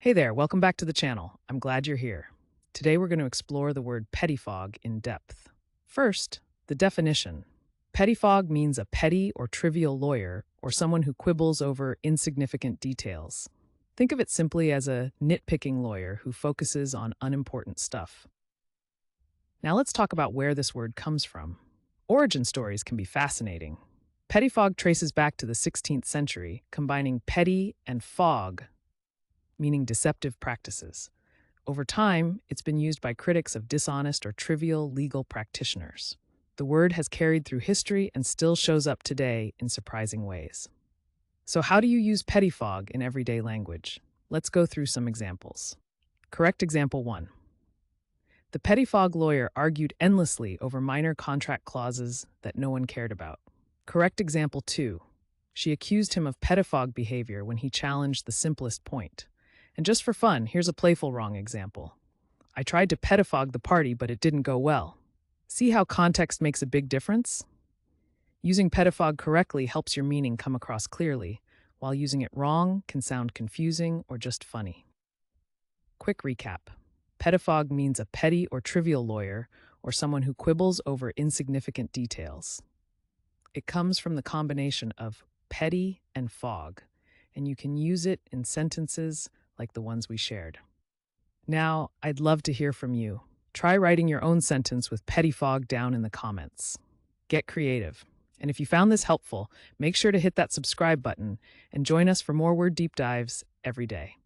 Hey there, welcome back to the channel. I'm glad you're here. Today we're going to explore the word pettifog in depth. First, the definition. Pettifog means a petty or trivial lawyer or someone who quibbles over insignificant details. Think of it simply as a nitpicking lawyer who focuses on unimportant stuff. Now let's talk about where this word comes from. Origin stories can be fascinating. Pettifog traces back to the 16th century, combining petty and fog, meaning deceptive practices. Over time, it's been used by critics of dishonest or trivial legal practitioners. The word has carried through history and still shows up today in surprising ways. So how do you use pettifog in everyday language? Let's go through some examples. Correct example 1. The pettifog lawyer argued endlessly over minor contract clauses that no one cared about. Correct example 2. She accused him of pettifog behavior when he challenged the simplest point. And just for fun, here's a playful wrong example. I tried to pettifog the party, but it didn't go well. See how context makes a big difference? Using pettifog correctly helps your meaning come across clearly, while using it wrong can sound confusing or just funny. Quick recap. Pettifog means a petty or trivial lawyer or someone who quibbles over insignificant details. It comes from the combination of petty and fog, and you can use it in sentences like the ones we shared. Now, I'd love to hear from you. Try writing your own sentence with pettifog down in the comments. Get creative. And if you found this helpful, make sure to hit that subscribe button and join us for more word deep dives every day.